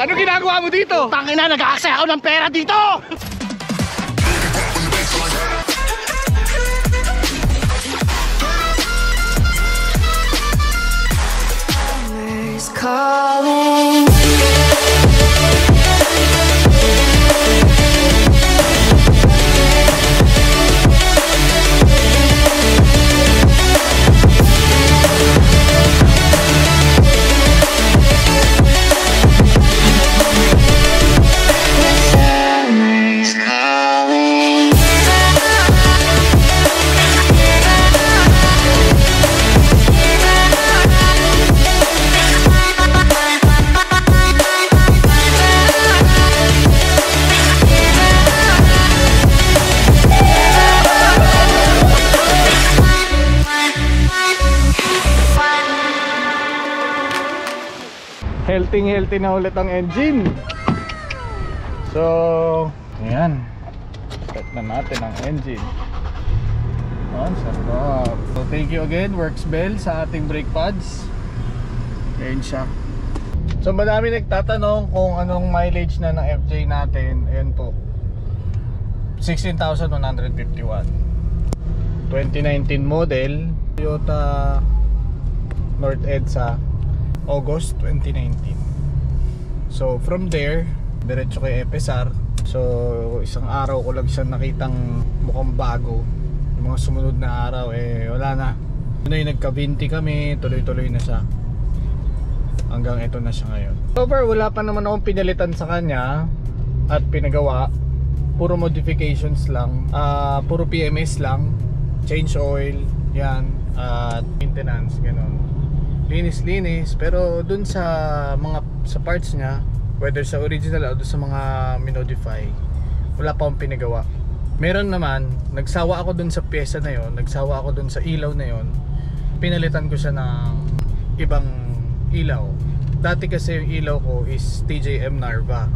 Ano ginagawa mo dito? Tangina, nag-aaksaya ako ng pera dito! Calling. Healthy na ulit ang engine. So, ayan. Start na natin ang engine. Ang sarap. So, thank you again, Works Bell, sa ating brake pads. Ayan siya. So, madami nagtatanong kung anong mileage na ng FJ natin. Ayan po, 16,151. 2019 model, Toyota North Edsa, August 2019. So from there, diretso kay FSR. So isang araw ko lang siya nakitang mukhang bago. Yung mga sumunod na araw wala na. Ano yung nagka-20 kami, tuloy-tuloy na siya. Hanggang ito na siya ngayon. So far wala pa naman akong pinalitan sa kanya at pinagawa. Puro modifications lang, puro PMS lang, change oil, yan, at maintenance, gano'n. Linis-linis, pero dun sa sa parts niya, whether sa original o dun sa mga minodify, wala pa akong pinagawa. Meron naman, nagsawa ako dun sa pyesa na yon, nagsawa ako dun sa ilaw na yon, pinalitan ko siya ng ibang ilaw. Dati kasi yung ilaw ko is TJM Narva.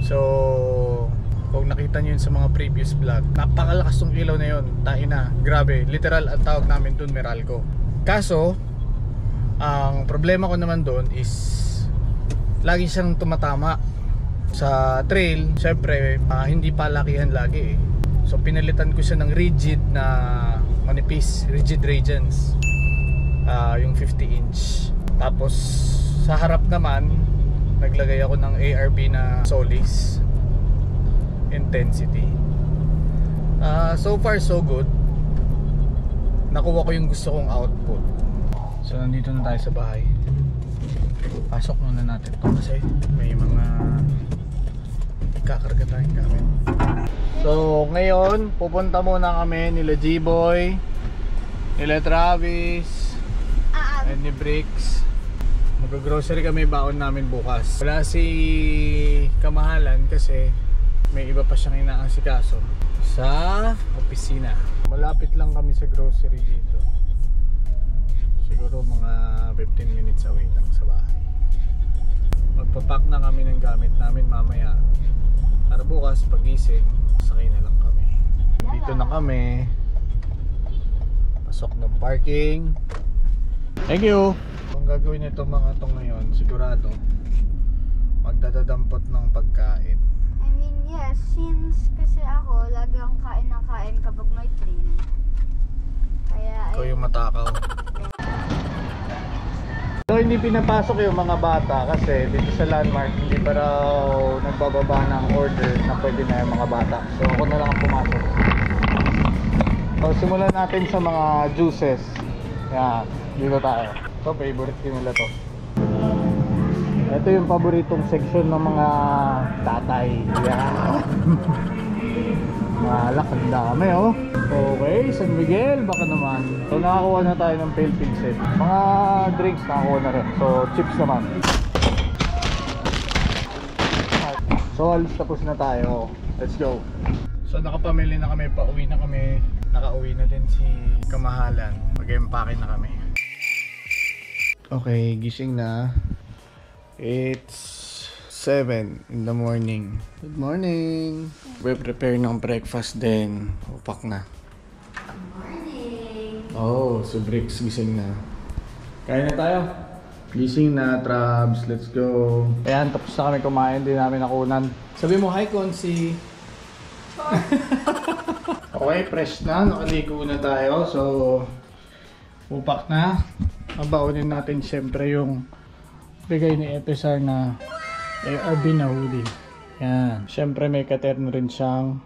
So kung nakita nyo yun sa mga previous vlog, napakalakas tong ilaw na yon, taina, grabe, literal ang tawag namin dun Meralco. Kaso ang problema ko naman doon is lagi siyang tumatama sa trail. Siyempre hindi palakihan lagi So pinalitan ko siya ng rigid na manipis, rigid Regents, yung 50 inch. Tapos sa harap naman naglagay ako ng ARB na Solis Intensity. So far so good. Nakuha ko yung gusto kong output. So nandito na tayo sa bahay. Pasok muna natin ito kasi may mga kakarga tayong gamit. So ngayon pupunta muna kami nila G-Boy, nila Travis, and ni Bricks. Mag-grocery kami, baon namin bukas. Wala si Kamahalan kasi may iba pa siyang inaasikaso sa opisina. Malapit lang kami sa grocery dito. Siguro mga 15 minutes away lang sa bahay. Magpapack na kami ng gamit namin mamaya para bukas pagising sakay na lang kami. Dito na kami. Pasok ng parking. Thank you. Kung gagawin nito mga tong ngayon, sigurado magdadadampot ng pagkain. I mean, yes, since kasi ako lagi akong kain na kain kapag may trail. Kaya Ikaw yung matakaw. So hindi pinapasok yung mga bata kasi dito sa Landmark hindi pa raw nagbababa ng order na pwede na yung mga bata. So ako na lang ang pumasok. So simulan natin sa mga juices. Yan, dito tayo. So favorite ko nila to. Ito yung paboritong section ng mga tatay. Yan. Malak, ang dami oh. Okay, San Miguel, baka naman. So nakakuha na tayo ng pale pig set. Mga drinks nakakuha na rin. So chips naman. So alis, tapos na tayo. Let's go. So nakapamili na kami, pauwi na kami. Nakauwi na din si Kamahalan. Mag-empake na kami. Okay, gising na. It's 7 in the morning. Good morning. We prepare ng breakfast din. Upak na. good morning. Oh, so Bricks gising na. Kain na tayo. Gising na, Trabs. Let's go. Ayan, tapos na kami kumain. Hindi namin nakunan. Sabi mo, hi, Konsi. Okay, fresh na. Nakaligo na tayo. So, upak na. Mabaunin natin syempre yung bigay ni FSR na ARB na hoodie. Yan. Syempre may katerno rin siyang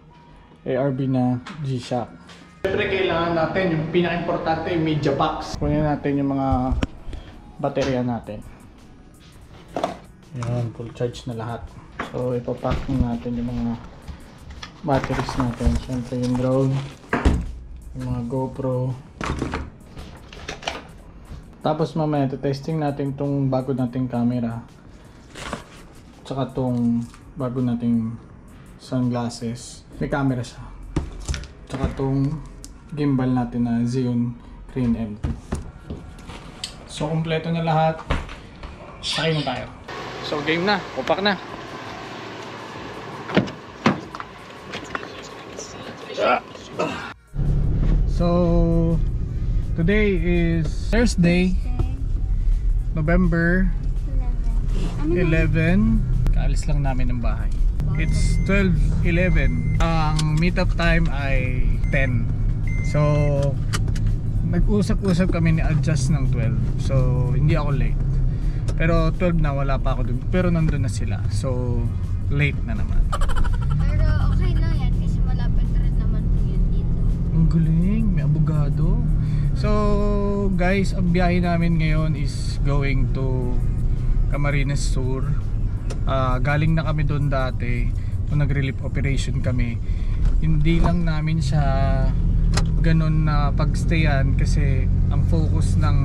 ARB na G-Shock. Syempre kailangan natin yung pinaka-importante yung media packs. Kunin natin yung mga baterya natin. Yan, full charge na lahat. So ipapack natin yung mga batteries natin. Syempre yung drone, yung mga GoPro. Tapos mamaya testing natin tong bago nating camera. Tsaka tong bago nating sunglasses. May camera siya. Tsaka tong gimbal natin na Xeon Crane M2. So kompleto na lahat. Sakay na tayo. So game na, upak na. So today is Thursday, November 11. Kaalis lang namin ng bahay. It's 12:11. Ang meetup time ay 10. So nag-usap-usap kami ni adjust ng 12. So hindi ako late. Pero 12 na, wala pa ako dun. Pero nandun na sila. So late na naman. Pero okay lang yan kasi malapit rin naman po yun dito. Ang galing, may abogado. So guys, ang biyahe namin ngayon is going to Camarines Sur. Galing na kami doon dati nung nag-relief operation kami. Hindi lang namin siya ganun na pagstayan kasi ang focus ng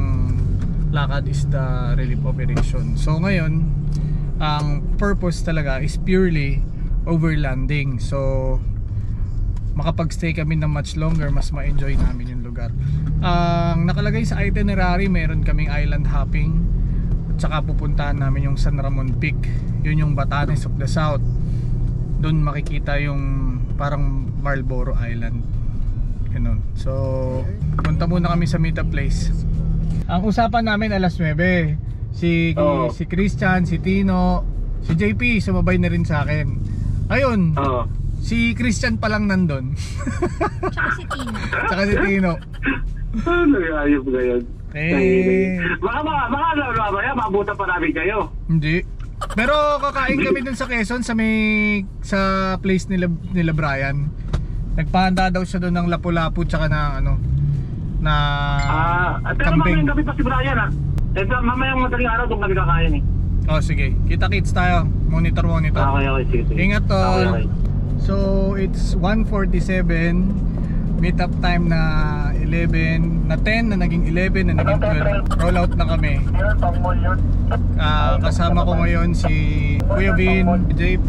lakad is the relief operation. So ngayon, ang purpose talaga is purely overlanding. So makapag-stay kami ng much longer, mas ma-enjoy namin yung lugar. Ang nakalagay sa itinerary, meron kaming island hopping at saka pupuntahan namin yung San Ramon Peak. Yun yung Batanes of the South. Doon makikita yung parang Marlboro Island. Ganun. So punta muna kami sa meetup place. Ang usapan namin alas 9. Si Christian, si Tino, si JP sumabay na rin sa akin. Ayun. Si Christian pa lang nandun. Tsaka si Tino. Tsaka si Tino. Ayos ba yan? Baka mabuta pa namin kayo. Hindi. Pero kakain kami dun sa Quezon sa place nila Brian. Nagpahanda daw siya doon ng lapu-lapu tsaka na pero mamayang gabi pa si Brian mamayang madaling araw doon kami kakain Oh sige, kita-kits tayo. Monitor. Okay, sige. Ingat tol. Okay. So it's 1:47. Meetup time na 11, na 10, na naging 11, na naging 12. Roll out na kami. Kasama ko ngayon si Kuya Vin, JP,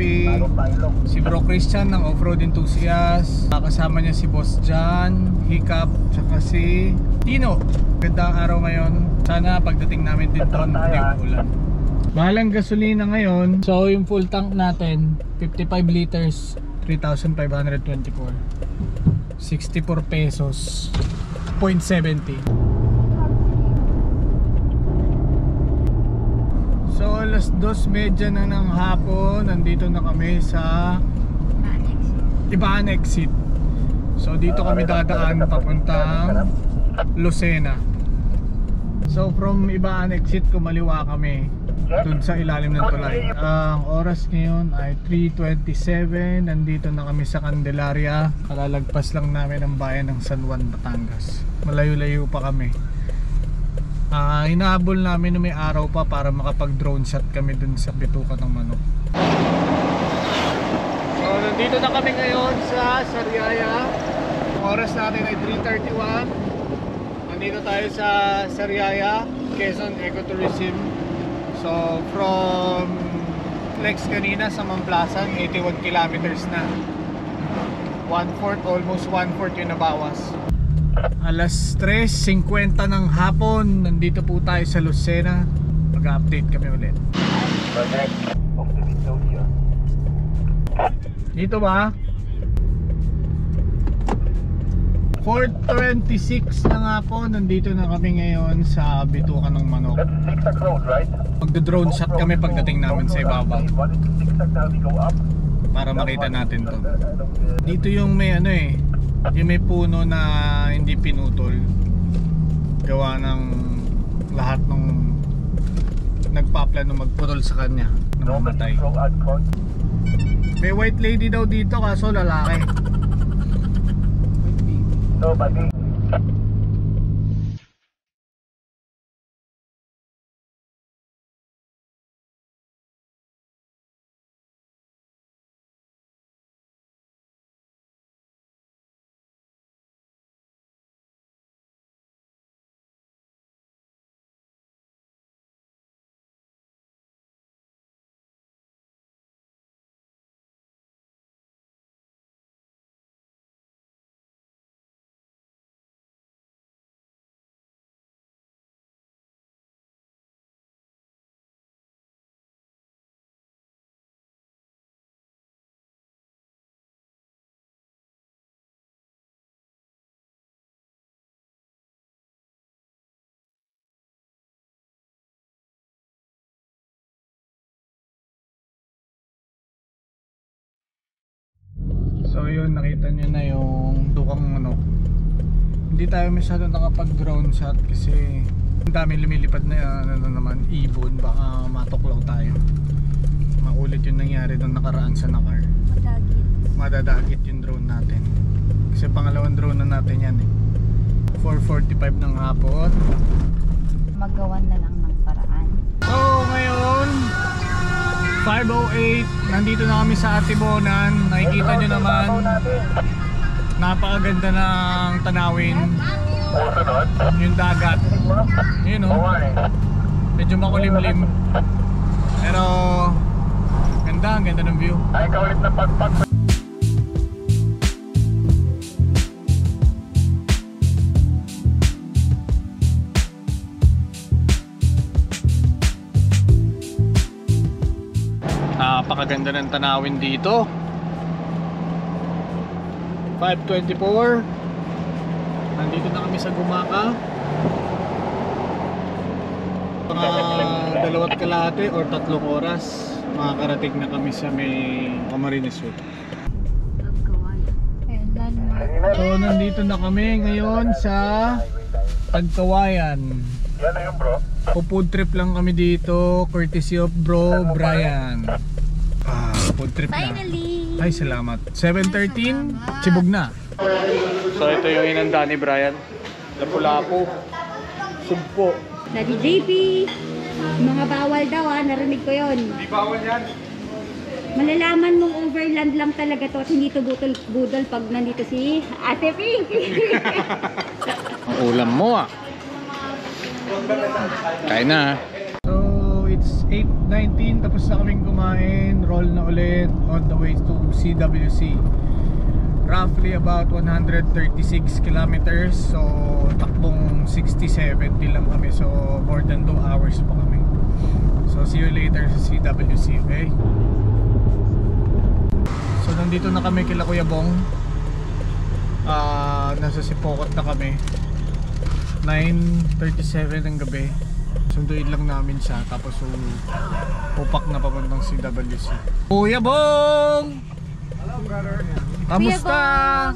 si Bro Christian ng Off-Road Enthusiast. Kasama niya si Boss John, Hiccup, tsaka si Tino. Gandang araw ngayon. Sana pagdating namin dito hindi uulan. Bahalang gasolina ngayon. So yung full tank natin 55 liters, 3,524, 64 pesos 0.70. So alas 2:30 na ng hapon. Nandito na kami sa Ibaan exit. So dito kami dadaan papuntang Lucena. So from Ibaan exit kumaliwa kami dun sa ilalim ng tulay. Ang oras ngayon ay 3:27. Nandito na kami sa Candelaria. Kalalagpas lang namin ang bayan ng San Juan, Batangas. Malayo-layo pa kami. Hinahabol namin na may araw pa para makapag drone shot kami dun sa bituka ng manok. So nandito na kami ngayon sa Sariaya. Ang oras natin ay 3:31. Nandito tayo sa Sariaya, Quezon Ecotourism. So from Lex kanina sa Mamplasan, 81 kilometers na. 1/4, almost 1/4 yung nabawas. Alas 3:50 ng hapon, nandito po tayo sa Lucena. Mag-update kami ulit. Dito ba? 4 4:26 na nga po, nandito na kami ngayon sa Bitukan ng Manok. Magdo-drone shot kami pagdating namin sa ibabaw para makita natin to. Dito yung may ano yung may puno na hindi pinutol, gawa ng lahat ng nagpaplano magputol sa kanya, namamatay. May white lady daw dito kaso lalaki. No, buddy. So yun, nakita nyo na yung Bitukan Manok. Hindi tayo masyado nakapag drone shot kasi ang daming lumilipad na naman ibon, baka matuklaw tayo. Makulit yung nangyari doon nakaraan sa Nakar. Madadagit yung drone natin kasi pangalawang drone na natin yan 4:45 ng hapon. Magawan na lang ng paraan. So ngayon 5:08, nandito na kami sa Atibonan. Nakikita nyo naman, napakaganda ng tanawin, yung dagat, yun medyo makulimlim pero ganda, ang ganda ng view. Ay, kaulit na pagpag. Napakaganda ng tanawin dito. 5:24, nandito na kami sa Gumaka. Mga 2 kalahati or 3 oras makakarating na kami sa may Camarines Sur. So nandito na kami ngayon sa Tagkawayan. Yan na yung bro. Food trip lang kami dito, courtesy of bro Brian. Food trip na. Finally! Ay, salamat. 7:13, Chibog na. So ito yung inanda ni Brian. Lapu-lapu, sugpo. Daddy JP, mga bawal daw narinig ko yon. Di bawal yan. Malalaman mong overland lang talaga to at hindi to budol pag nandito si Ate Pink. Ang ulam mo Kain na. So it's 8:19, tapos na kaming kumain. Roll na ulit on the way to CWC. Roughly about 136 kilometers. So takbong 60-70 lang kami. So more than 2 hours pa kami. So see you later sa CWC, okay? So nandito na kami kila Kuya Bong. Nasa Sipokot na kami. 9:37 ng gabi. Sunduin lang namin siya. Tapos pupak na papuntang CWC. Kuya Bong! Hello brother. Kamusta?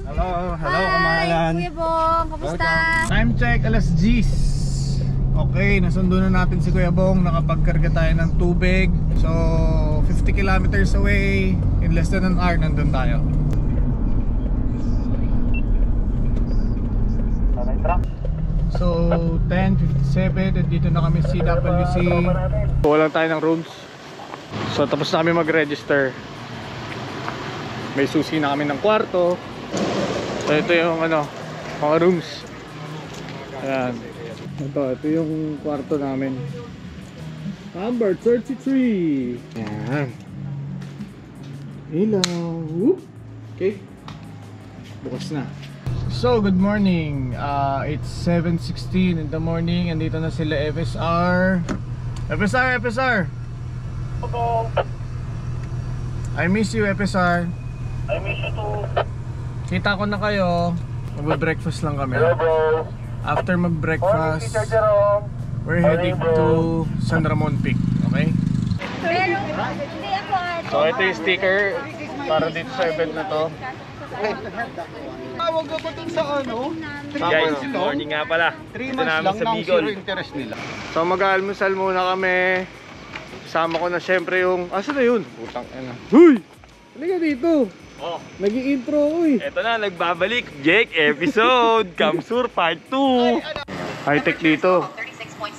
Hello, Hi, Kuya Bong, kamusta? Time check, alas 10. Okay, nasundo na natin si Kuya Bong. Nakapagkarga tayo ng tubig. So 50 kilometers away. In less than an hour nandun tayo. So 10:57, dito na kami CWC. Wala tayo ng rooms. So tapos na kami mag-register. May susi na kami ng kwarto. So ito yung mga rooms. Ayan. Ito yung kwarto namin. Number 33. Ayan. Ilaw. Whoop. Okay. Bukas na. So good morning. It's 7:16 in the morning. Andito na sila FSR. FSR. I miss you, FSR. I miss you too. Kita ko na kayo. Magbe-breakfast lang kami. After mag-breakfast, we're heading to San Ramon Peak. Okay? Pero, hindi ako So ito yung sticker para dito sa event na to. Tawag ako dun sa ano? Guys, good morning nga pala. 3 Ito months namin lang sa na Bicol. zero interest nila. So mag-aalmusal muna kami. Kasama ko na syempre yung... Asan na yun? Putang ina. Huy! Halika dito. Oh, Nag-i-intro uy. ito na, nagbabalik. Jake episode. Kamsur part 2. High-tech dito.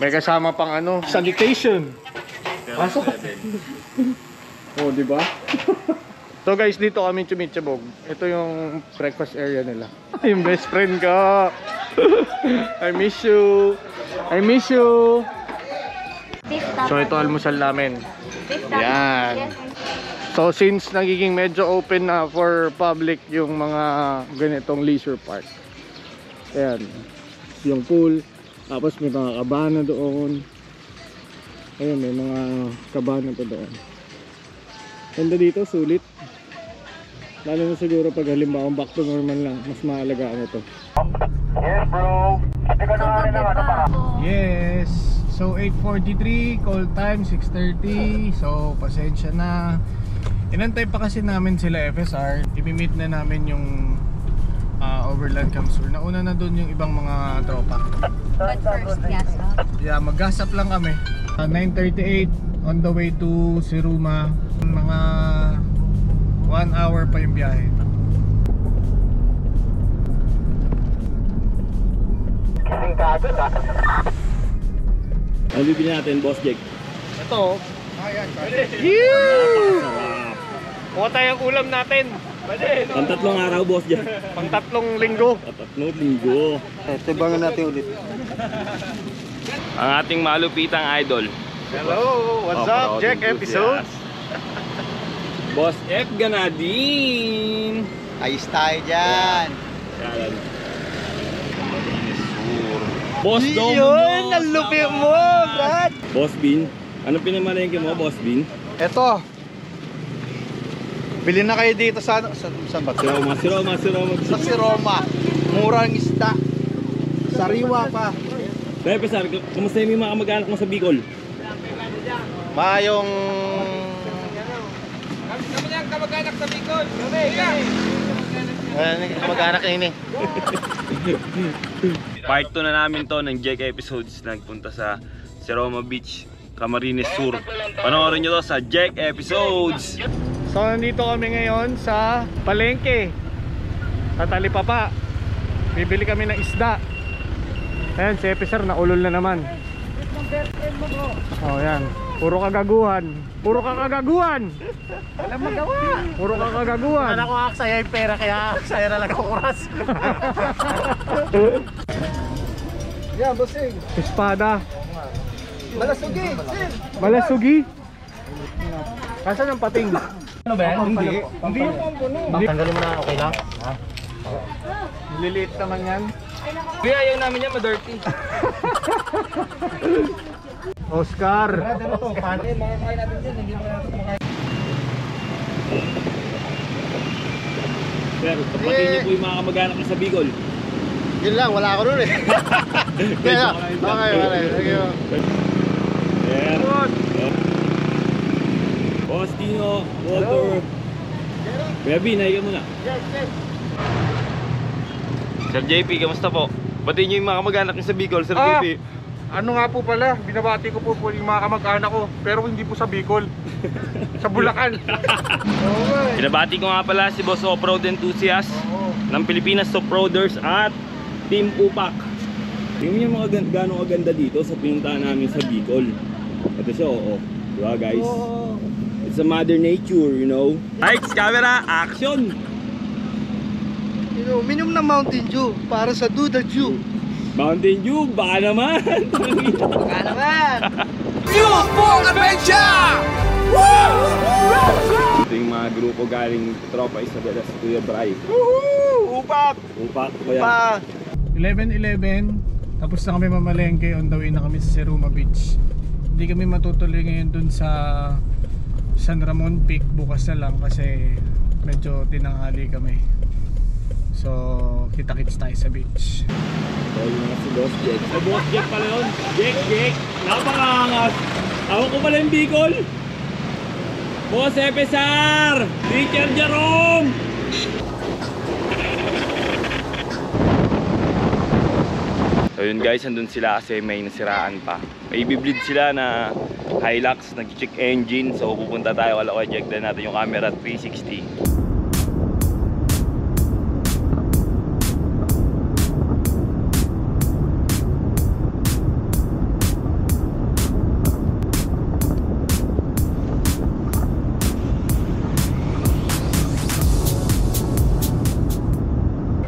May kasama pang ano, sanitation. Pasok. Oh, di ba? So guys, dito kami Chimichibog. Ito yung breakfast area nila. Yung best friend ko. I miss you. I miss you. So ito almusal namin. Yan. So since nagiging medyo open na for public yung mga ganitong leisure park. Ayan. Yung pool. Tapos may mga kabana doon. Ayun, may mga kabana pa doon. Ganda dito, sulit. Lalo na siguro pag halimbawa back to normal lang, mas maalagaan ito. Yes, bro. Ate ka na rin naman para. Yes! So 8:43, call time 6:30. So pasensya na. Inantay pa kasi namin sila FSR. I-meet na namin yung Overland Kamsur. Nauna na doon yung ibang mga tropa. But first, gas up. Yeah, mag-gas up lang kami. 9:38 on the way to Siruma. Mga 1 hour pa yung biyahe. Kasing kagad ah. Ano bibili natin, Boss Jake? Ito. Kuha tayong ulam natin. Pantatlong araw, Boss Jake. Pang 3 linggo. Tatlong linggo. Tibangan natin ulit. Ang ating malupitang idol. Hello, what's Oh, up? proud Jack enthusiast. episode. Boss F Ganadin. Ayos tayo dyan. Yan. Boss Dom. Yun, ang lupi mo, Brad. Boss Bean. Ano pinamalengke mo, Boss Bean? Eto. Bili na kayo dito sa saan ba? Si Roma. Sa si Roma. Murang isda. Sariwa pa. Dahil Pesar, kamusta yung mga kamag-anak mo sa Bicol? Mayong kamag-anak ini. Part 2 na namin to ng Jack episodes. Nagpunta sa Roma Beach, Camarines Sur. Panoorin nyo to sa Jack episodes. So nandito kami ngayon sa palengke. Sa Talipapa. Bibili kami ng isda. Ayan, si Episar naulol na naman. Oh, yan. Puro kagaguhan. Puro kagaguhan. Walang magawa. Puro kagaguhan. Anak ko aksaya yung pera kaya aksaya na lang ako oras. Yan, bossing. Espada. Malasugi. Malasugi. Kasan ang pating? Ano ba yan? Hindi. Hindi yung pampuno. Tanggalin mo na, okay lang? Liliit naman yan. Kuya, ayaw namin yan, ma-dirty. Oscar. Sir, kapatid niyo po yung mga kamag-anak niyo sa Bicol. Yun lang, wala ako nun eh. Kaya, okay. Thank you. Sir. Boss Dino, Walter. Kuya B, nahiga muna. Sir JP, kamusta po? Batiin niyo yung mga kamag-anak niyo sa Bicol, Sir JP. Ano nga po pala, binabati ko po yung mga kamag-anak ko, pero hindi po sa Bicol. Sa Bulacan. Binabati ko nga pala si Boss Off-Road Enthusiast ng Pilipinas Off-Roaders at Team Upak. Tingnan niyo mga gano'ng kaganda dito sa pinuntahan namin sa Bicol. Ito siya, oo. Diba guys? It's a mother nature, you know. Lights, camera, action! Minum na Mountain Dew para sa Duda Dew. Mountain Dew, baka naman! Baka naman. Ito yung mga grupo galing Tropa Isabela sa Kuya Bray. Upak. Upak, kuya. Pa. 11:11, tapos na kami mamalengke, on the way na kami sa Siruma Beach. Hindi kami matutuloy ngayon dun sa San Ramon Peak, bukas na lang kasi medyo tinanghali kami. So, kita-kits tayo sa beach. So, yun nga si Boss Jack. Ay, Boss Jack pala yun. Jack! Napakangas! Ako ko pala yung Bicol! Boss Epesar! Teacher Jerome! So yun guys, andun sila kasi may nasiraan pa. May bibleed sila na Hilux, nag-check engine. So pupunta tayo kala ko, check din natin yung camera 360.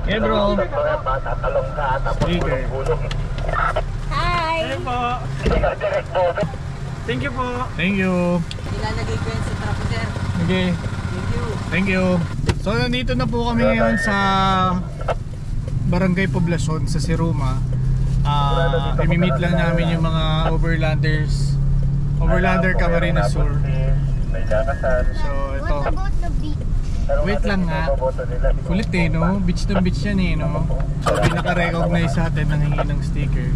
Hey bro. Speaker. Hi! Thank you po. Thank you. Ilalagay ko yan sa trap, sir. Okay. Thank you. Thank you. So nandito na po kami ngayon sa Barangay Poblacion sa Siruma. I-meet lang namin yung mga Overlander Camarines Sur. So ito. What about the beach? Wait lang nga. Kulit eh, no? Beach ng beach yan eh, no? So pinaka-recognize sa atin ng hingi ng sticker.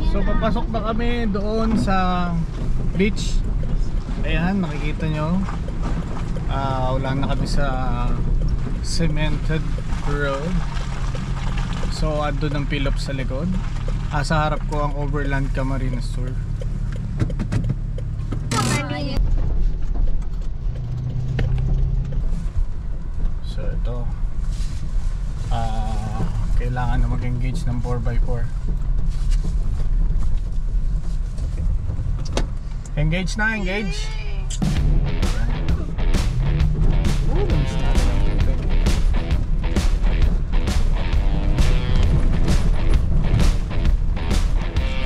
So papasok na kami doon sa beach. Ayan, nakikita nyo. Wala na kami sa cemented road. So ando ng pilop sa likod. Sa harap ko ang Overland Camarines Sur. So ito, kailangan na mag-engage ng 4x4. Engage na, engage.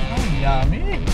Oh, yummy.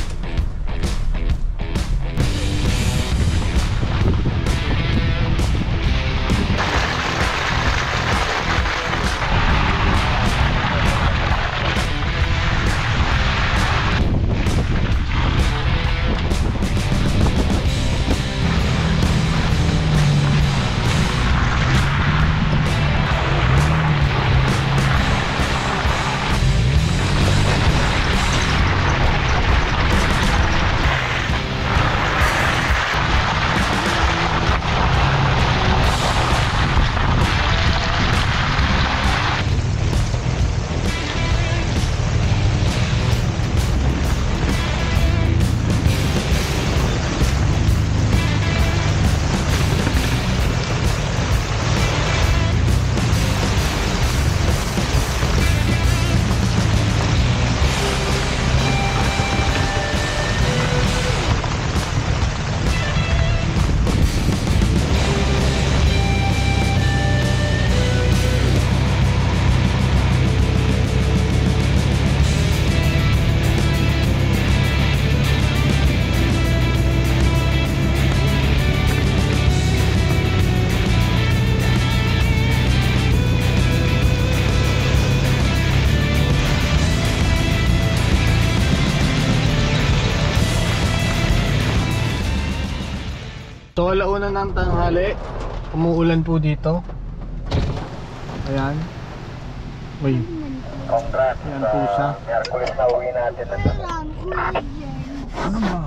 So alauna ng tanghali, umuulan po dito. Ayan. Uy. Ayan po siya. Ano ba?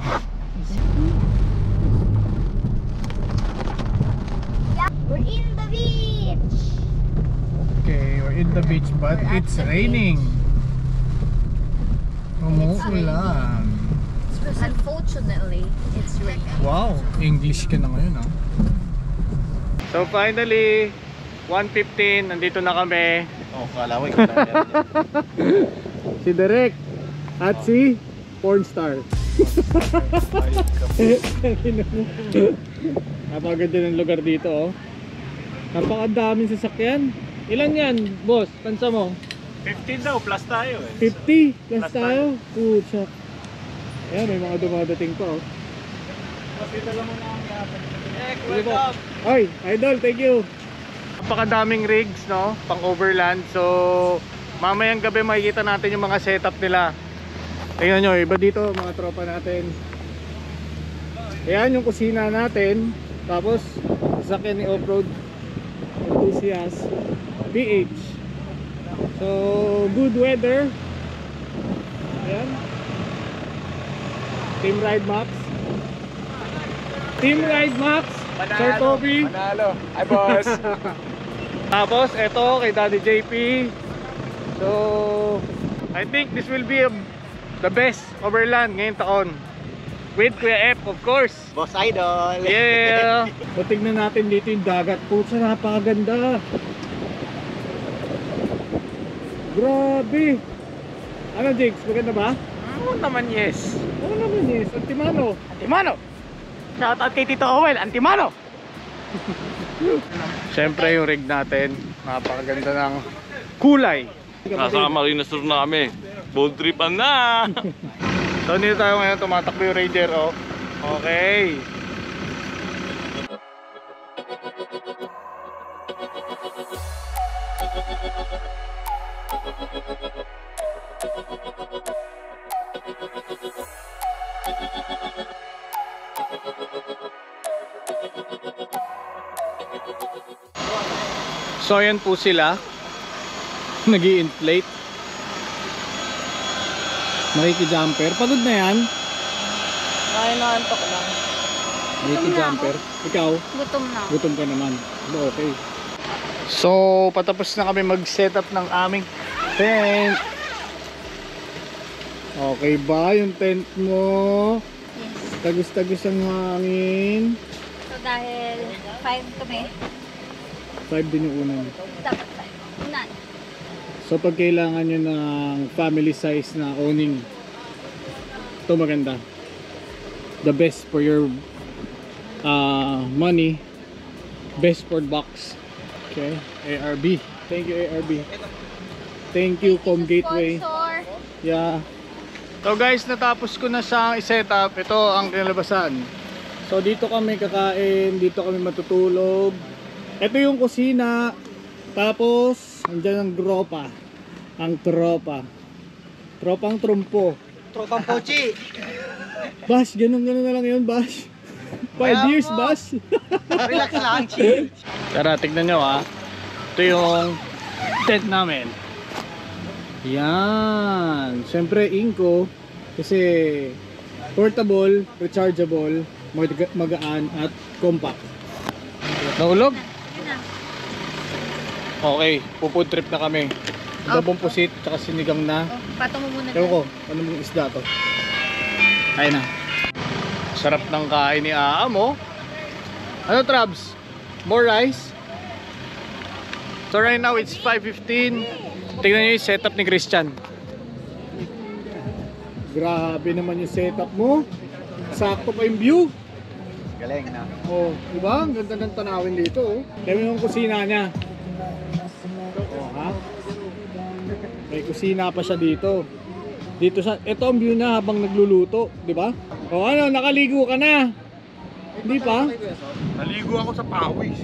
We're in the beach. Okay, we're in the beach but it's raining. Umuulan. Unfortunately, it's raining. Wow, English ka na ngayon ah. So finally, 1:15, nandito na kami. Oh, kala ko ikaw na. Si Derek at si Pornstar. Napakaganda ng lugar dito oh. Napakadaming sasakyan. Ilan yan, boss? Pansa mo? 15 daw, plus tayo eh. 50 plus tayo. Pucha. Ayan, may mga dumadating pa oh. Welcome. Oy, idol, thank you. Napakadaming rigs, no? Pang overland. So, mamayang gabi makikita natin yung mga setup nila. Tingnan nyo, iba dito mga tropa natin. Ayan yung kusina natin. Tapos, sasakyan ni Off-Road Enthusiast PH. So, good weather. Ayan. Team Ride Max. Team Ride Max. Sir Toby. Manalo. Hi boss. Tapos, eto kay Daddy JP. So, I think this will be the best overland ngayong taon. With Kuya F, of course. Boss Idol. Yeah! So, tignan natin dito yung dagat. Pucha, napakaganda. Grabe. Ano, Jigs? Maganda ba? Oo naman yes. Oo naman, yes. Antimano. Antimano. Shoutout kay Tito Owel, Antimano. Siyempre yung rig natin. Napakaganda ng kulay. Nasa Marina Sur na kami. Bold tripan na! So dito tayo ngayon, tumatakbo yung Raider oh. Okay. So ayan po sila. Nag-i-inflate. Makiki-jumper. Pagod na yan. Nakainantok lang. Makiki-jumper. Ikaw? Gutom na. Gutom ka naman. Okay. So, patapos na kami mag-setup ng aming tent. Okay ba yung tent mo? Yes. Tagus-tagus ang hangin. So dahil 5 kami, 5 din yung unan. dapat 5. Unan. So pag kailangan nyo ng family size na awning, ito maganda. The best for your money. Best for box. Okay, ARB. Thank you ARB. Thank you Com Gateway. Sponsor. Yeah. So guys, natapos ko na siyang i-setup. Ito ang kinalabasan. So dito kami kakain, dito kami matutulog. Ito yung kusina. Tapos, andyan ang tropa. Ang tropa. Tropang trumpo. Tropang pochi. Bash, ganun na lang yun, Bash. 5 years, Bash. Relax lang, chill. Tara, tignan nyo ha. Ito yung tent namin. Yan. Siyempre, Inco. Kasi portable, rechargeable, magaan at compact. Naulog? Okay, pupud trip na kami. Dabong pusit, tsaka sinigang na. Patong mo muna. Ewan ko, ano mong isda to? Ayun na. Sarap ng kain ni Aam oh. Ano Trabs? More rice? So right now it's 5:15. Tingnan nyo yung setup ni Christian. Grabe naman yung setup mo. Sakto pa yung view. Galing na. Oh, diba? Ang ganda ng tanawin dito oh. Tingnan yung kusina niya. Oh, ha? May kusina pa siya dito. Dito sa ito ang view na habang nagluluto, di ba? O ano, nakaligo ka na? Hindi pa? Naligo ako sa pawis.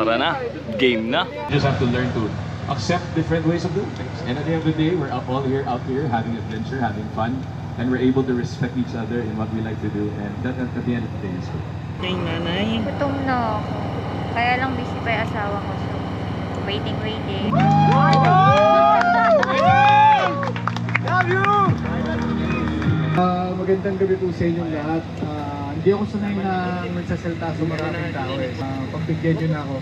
Tara na, game na. You just have to learn to accept different ways of doing things. And at the end of the day, we're all here out here having adventure, having fun, and we're able to respect each other in what we like to do. And that at the end of the day is good. Nanay. Gutom na ako. Kaya lang busy pa yung asawa ko. So, waiting. Magandang gabi po sa inyong lahat. Hindi ako sanay na magsasalita sa maraming tao eh. Pagbigyan nyo na ako.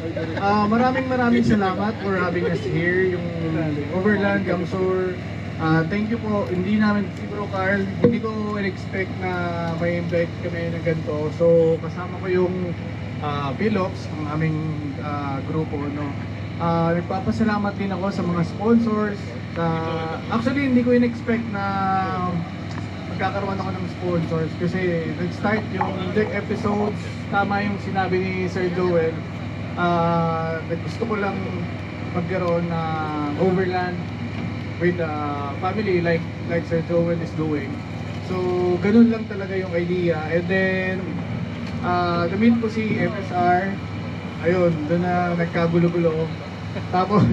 Maraming salamat for having us here. Yung Overland, Gamsor. Thank you po. Hindi namin, si Bro Carl, hindi ko in-expect na may invite kami ng ganito. So kasama ko yung Philops, ang aming grupo. No? Nagpapasalamat din ako sa mga sponsors. Actually, hindi ko in-expect na magkakaroon ako ng sponsors kasi nag-start yung deck episodes. Tama yung sinabi ni Sir Joel. Gusto ko lang magkaroon na Overland with family like Sir Joel is doing. So ganun lang talaga yung idea. And then na-meet ko si FSR. Ayun, doon na nagkagulo-gulo. Tapos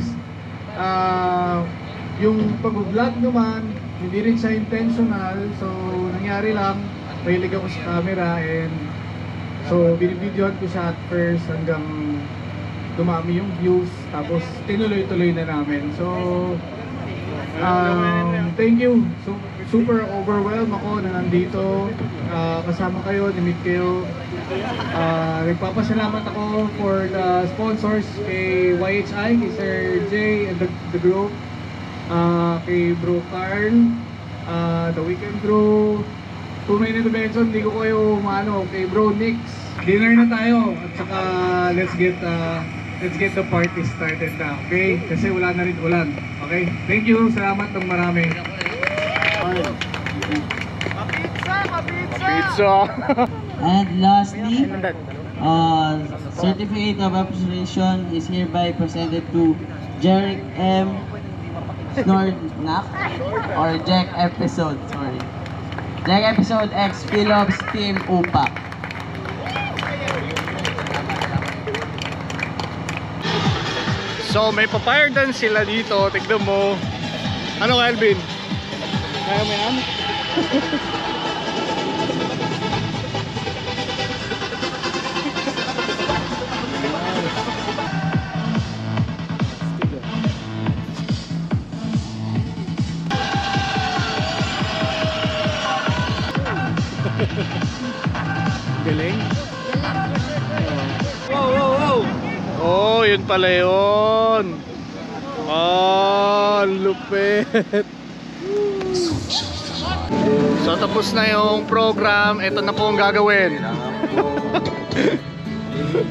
yung pag-vlog naman, hindi rin siya intentional. So nangyari lang, mahilig ako sa camera and so binibidyohan ko siya at first hanggang dumami yung views. Tapos tinuloy-tuloy na namin. So thank you. So, super overwhelmed ako na nandito. Kasama kayo, na-meet kayo. Nagpapasalamat ako for the sponsors kay YHI, kay Sir Jay and the group. Kay Bro Carl, The Weekend Crew. Kung may na-mention, hindi ko kayo maano. Kay Bro Nix. Dinner na tayo. At saka let's get the party started na, okay? Kasi wala na rin ulan, okay? Thank you, salamat ng marami. Pizza! And lastly, certificate of appreciation is hereby presented to Jeric M. Snornak or Jack Episode, sorry. Jack Episode X Philops Team Upak. So may papire dance sila dito, tignan mo. Ano ka, Alvin? Kaya mo yan? Galing? Wow! Oh, yun pala yun. Lupit. So tapos na yung program. Ito na po ang gagawin.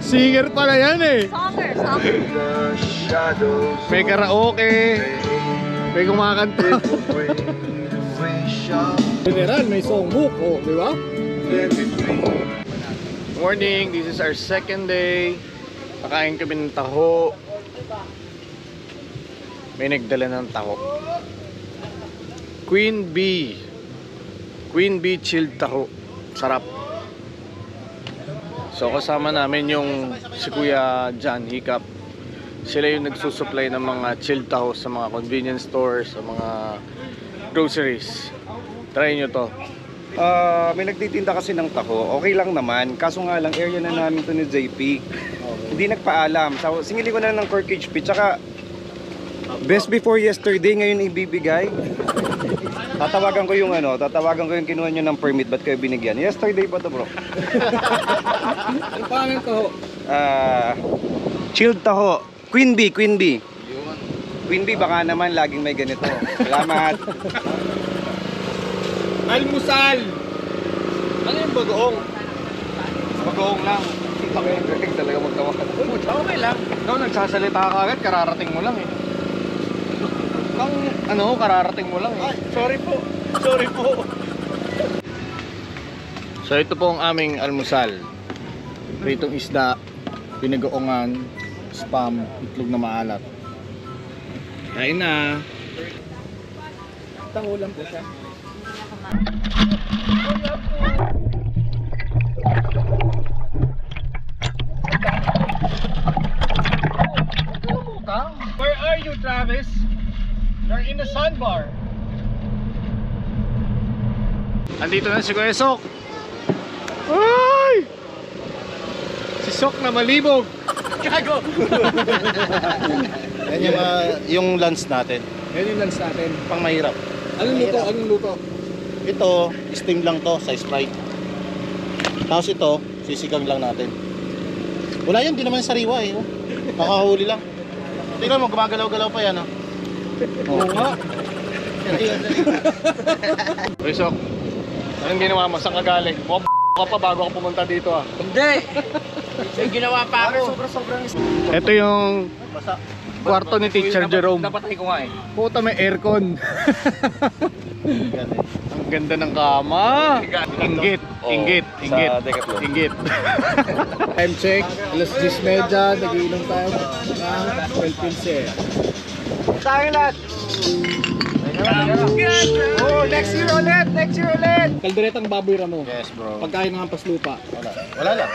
Singer pala yan eh. Soccer. May karaoke. May kumakanta. General, may songbook. Oh, di ba? Morning, this is our second day. Kakain kami ng taho. May nagdala ng taho. Queen Bee chilled taho. Sarap. So kasama namin yung si Kuya John Hiccup. Sila yung nagsusupply ng mga chilled taho sa mga convenience stores, sa mga groceries. Try nyo to. May nagtitinda kasi ng taho. Okay lang naman. Kaso nga lang, area na namin to ni JP. Hindi nagpaalam. So, singili ko na ng cork cage pit. Tsaka, best before yesterday, ngayon ibibigay. Tatawagan ko yung kinuha nyo ng permit. Ba't kayo binigyan? Yesterday pa to, bro. Ano pa ang taho? Chilled taho. Queen Bee. Queen Bee, baka naman laging may ganito. Salamat. Almusal! Ano yung bagoong? Bagoong lang. Galing talaga magtawa. Okay lang. Ikaw nagsasalita ka agad, kararating mo lang eh. Kararating mo lang eh. Sorry po. So ito po ang aming almusal. Pritong isda, pinagoongan, spam, itlog na maalat. Kain na. Taho lang po siya. the sandbar. Andito na si Kuya Sok. Ay! Si Sok na malibog. Gago. Yan yung lunch natin. Yan yung lunch natin. Pang mahirap. Anong luto? Anong luto? Ito, steam lang to sa Sprite. Tapos ito, sisigang lang natin. Wala yan, di naman sariwa eh. Oh. Nakahuli lang. Tingnan mo, gumagalaw-galaw pa yan. Oh. Oo nga. Kuya Sok, anong ginawa mo? Saan ka galing? Mukhang ka pa bago ako pumunta dito ah. Hindi! May ginawa pa ako. Sobrang Ito yung kwarto ni Teacher Jerome. Napatay ko nga eh. Puta, may aircon. Ang ganda ng kama. Inggit, inggit, inggit, inggit. Time check, alas 10:30, nagiinom tayo ng 12 tayo lahat. Oh, next year ulit, next year ulit. Kalderetang baboy ramo. Yes, bro. Pagkain ng hampas lupa. Wala lang.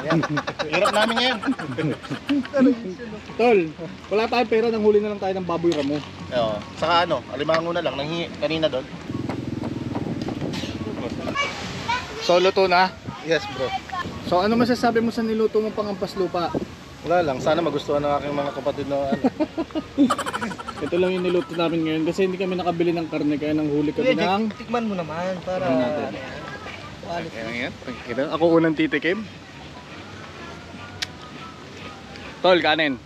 Yan. Hirap namin ngayon. Tol, wala tayong pera, nang huli na lang tayo ng baboy ramo. Oo. Saka ano, alimango na lang. Nanghingi kanina doon. Solo to na. Yes, bro. So ano masasabi mo sa niluto mong panghampas lupa? Wala lang. Sana magustuhan ng aking mga kapatid na ano. Ito lang yung niluto namin ngayon kasi hindi kami nakabili ng karne kaya nang huli kami ng... Tikman mo naman para... Ayan, ako unang titikim. Tol, kanin.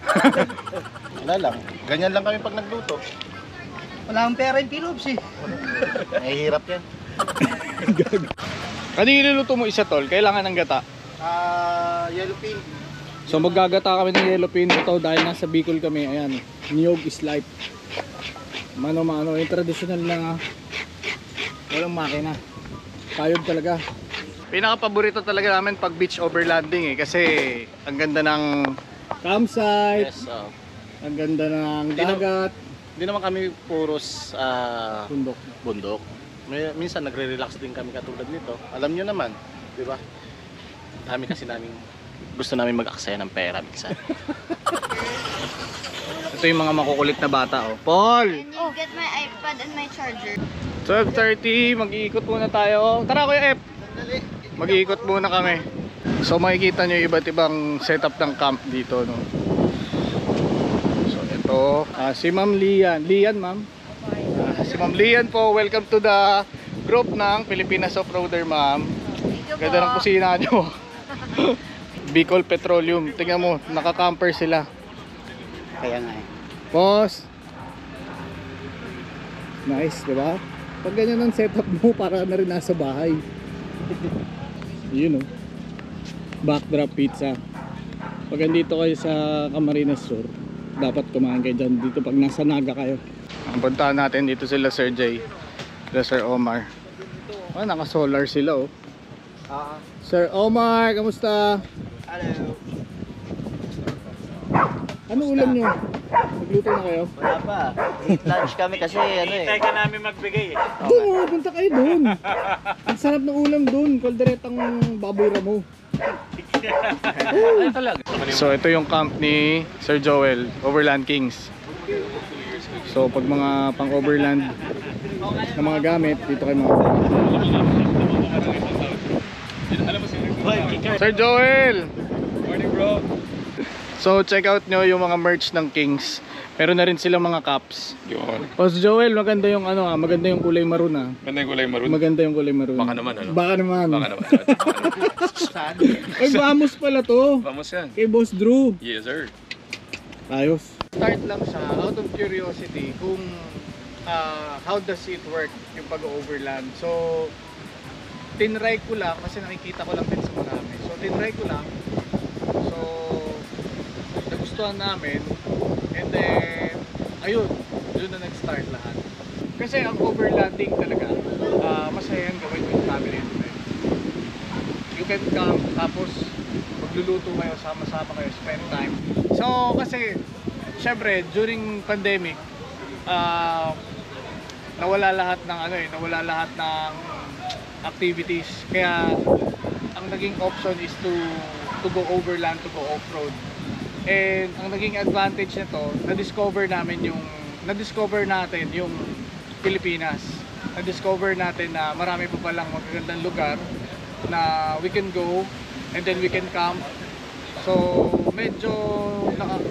Wala lang. Ganyan lang kami pag nagluto. Wala akong pera yung Philips eh. Nahihirap yan. Ano yung niluto mo isa, Tol? Kailangan ng gata. Yellow pin. So maggagata kami ng yellow pin ito dahil nasa Bicol kami. Ayan, niyog is life. Mano-mano, yung traditional na walang makina. Kayod talaga. Pinaka-paborito talaga namin pag beach overlanding eh kasi ang ganda ng campsite. Yes, ang ganda ng dagat. Hindi naman kami puros Bundok. bundok. Minsan nagre-relax din kami katulad nito. Alam nyo naman, di ba? Dami kasi namin gusto namin mag-aksaya ng pera minsan. Ito yung mga makukulit na bata oh. Paul! Can you get my iPad and my charger? 12:30, mag-iikot muna tayo. Tara Kuya F! Mag-iikot muna kami. So makikita nyo iba't ibang setup ng camp dito no. So ito, si Ma'am Lian. Lian ma'am? Si Ma'am Lian po, welcome to the group ng Pilipinas Offroader ma'am. Ganda ng kusina nyo. Bicol Petroleum. Tingnan mo, naka-camper sila. Kaya nga eh. Boss. Nice, di ba? Pag ganyan ang setup mo, para na rin nasa bahay. Yun o. Backdrop pizza. Pag andito kayo sa Camarines Sur, dapat kumain kayo dyan. Dito pag nasa Naga kayo. Ang puntahan natin dito sila Sir Jay, sila Sir Omar. Ah, naka-solar sila oh. Sir Omar, kamusta? Hello. Ano ulam nyo? Magluto na kayo? Wala pa. Eat lunch kami kasi ano eh. Hintay ka namin magbigay eh. Doon oh, punta kayo doon. Ang sarap ng ulam doon, kalderetang baboy ramo. Ano talaga? So ito yung camp ni Sir Joel, Overland Kings. So pag mga pang overland na mga gamit, dito kayo mga Sir Joel! Morning bro! So check out nyo yung mga merch ng Kings. Meron na rin silang mga caps. Yun. Boss Joel, maganda yung ano maganda yung kulay maroon ah. Ganda yung kulay maroon. Maganda yung kulay maroon. Baka naman ano? Baka naman. Baka naman. Ay, Vamos pala to. Vamos yan. Kay Boss Drew. Yes sir. Ayos. Start lang siya out of curiosity kung how does it work yung pag-overland. So tinry ko lang kasi nakikita ko lang din sa marami. So tinry ko lang. So nagustuhan namin and then ayun, doon na nag-start lahat. Kasi ang overlanding talaga masaya yan gawin with family and friends. You can come tapos magluluto kayo, sama-sama kayo, spend time. So kasi syempre during pandemic nawala lahat ng nawala lahat ng activities. Kaya ang naging option is to go overland, to go off-road. And ang naging advantage nito, na-discover namin yung na-discover natin yung Pilipinas. Na-discover natin na marami pa palang magagandang lugar na we can go and then we can camp. So medyo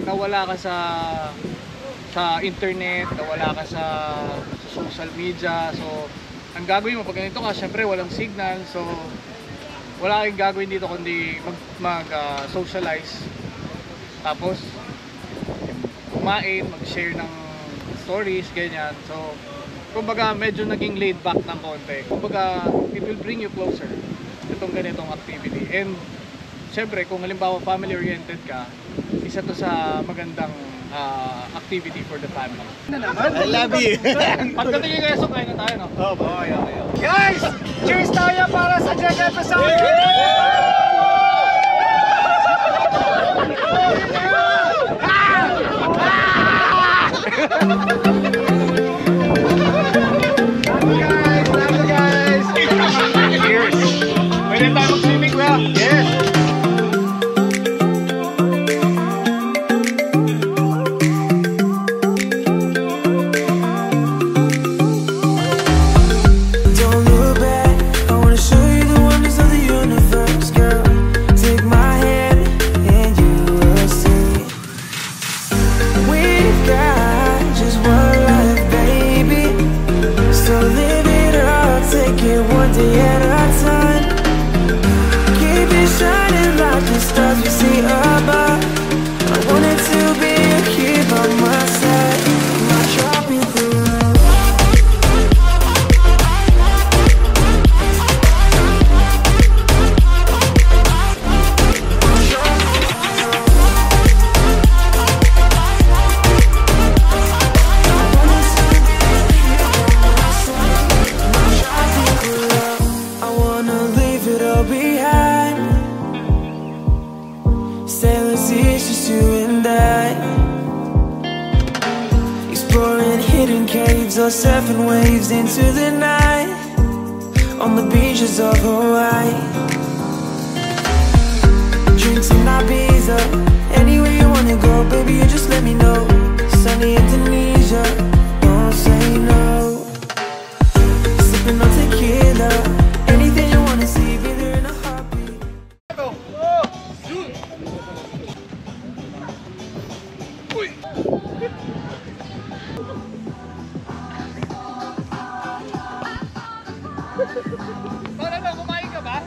nawala ka sa internet, nawala ka sa social media. So ang gagawin mo pag ganito ka, syempre walang signal. So wala kang gagawin dito kundi mag-socialize. Tapos kumain, mag-share ng stories, ganyan. So kumbaga medyo naging laid back ng konti. Kumbaga it will bring you closer itong ganitong activity. And syempre kung halimbawa family oriented ka, isa to sa magandang activity for the family. I love you. Pagdating yung reso, kain na tayo, no? Oh, boy, okay. Guys! Cheers tayo para sa Jack episode! Bravo guys! Cheers! Pwede tayo mag-swimming, kuya? Yes! Surfing waves into the night on the beaches of Hawaii. Drinks in Ibiza, anywhere you wanna go, baby, you just let me know. Sunny Indonesia, don't say no. Sipping on tequila, anything you wanna see, be there in a heartbeat. Para na, kumain ka ba?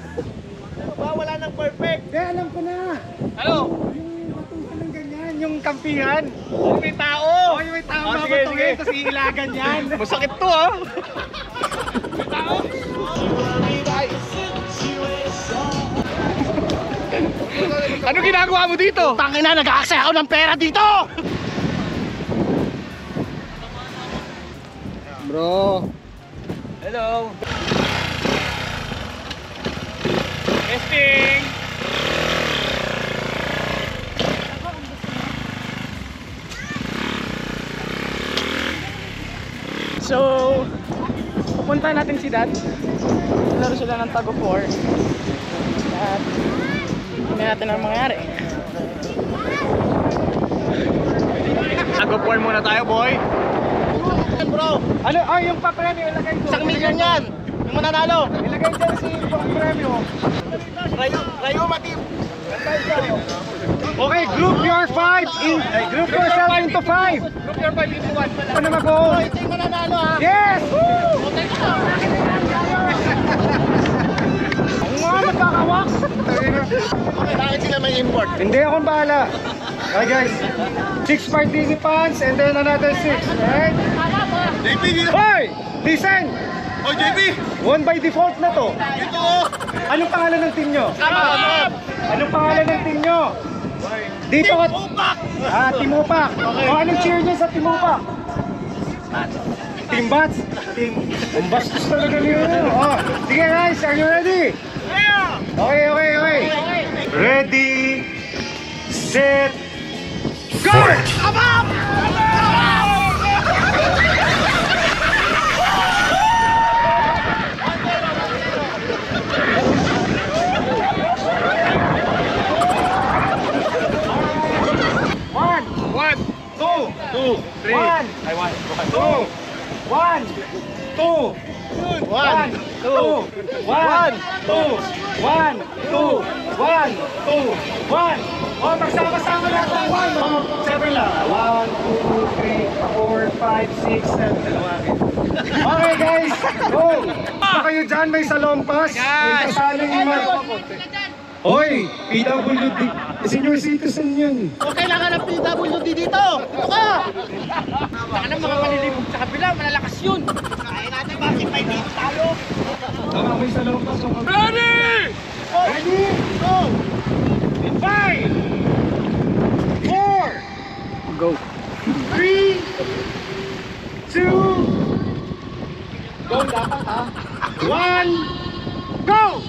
Ano ba? Wala nang perfect. Hindi, alam ko na. Ano? Yung matukan ng ganyan, yung kampihan. Yung may tao. Oh, yung may tao. Sige, sige. Tapos iilagan yan. Masakit to, ha? May tao. Ano ginagawa mo dito? Tangina, nag-aaksaya ako ng pera dito! Bro. Hello. Testing. So, pupunta natin si Dad. Laro sila ng tag of war. At hindi natin ang mangyari. Tag of war muna tayo, boy. Bro, Ano? Ay, yung pa-premyo ilagay ko. 1 milyon yan! Yung mananalo! Ilagay dyan si pa-premyo. Rayo Matip! Okay, group your 5. Group yourself into 5. Group your 5 into 1. Ano mag-go? Ito yung mananalo, ha? Yes! Ang mga magkakawak. Okay, bakit sila may import? Hindi, akong bahala. Okay guys, 6 participants and then another 6. Right? JP, dito! Hoy! Listen! Oh, JP! One by default na to. Dito, oh! Anong pangalan ng team nyo? Sama! Anong pangalan ng team nyo? Dito ka... Upak! Team Upak. Okay. O, anong cheer nyo sa Team Upak? Team Bats? Ang bastos talaga niyo. Oh, sige guys, are you ready? Okay, okay, okay. Ready, set, go! Abab! One, two, three. I want. 2, 1, 2, 1, 2, 1, 2, 1, 2, 1. O, magsama-sama lang ang 1. 7 lang. 1, 2, 3, 4, 5, 6, 7. Dalawangin. Okay guys, go! Baka kayo dyan, may salompas. May kasaling iman. Oy, PWD. Senior citizen yun. O kailangan ng PWD dito! Dito ka! Baka na mga malilibog sa kabila, malalakas yun! Kaya natin bakit may dito talo! Tama, may salompas. Ready! Ready? Go! 5, 4, Go. 3, 2, go dapat ha. 1, go!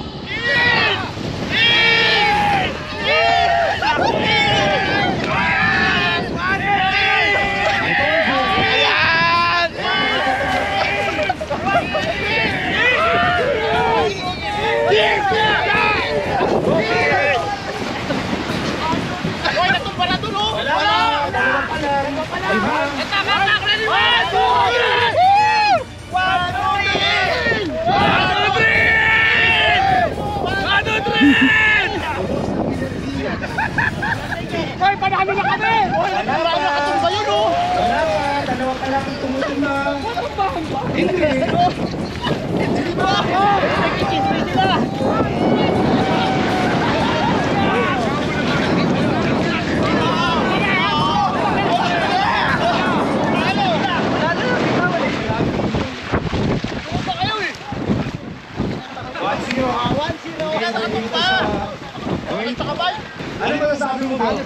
Hoy, natumba na dun, oh! Wala! Tama na, ready, 1, 2, 3! Hoy, panalo na kami! Wala na katumba yun, oh! Wala pa, dalawa pa lang ang tumutumbang. Hindi. Hindi ba ako? Nagkikisri sila! Ano ba nasabi mo bro?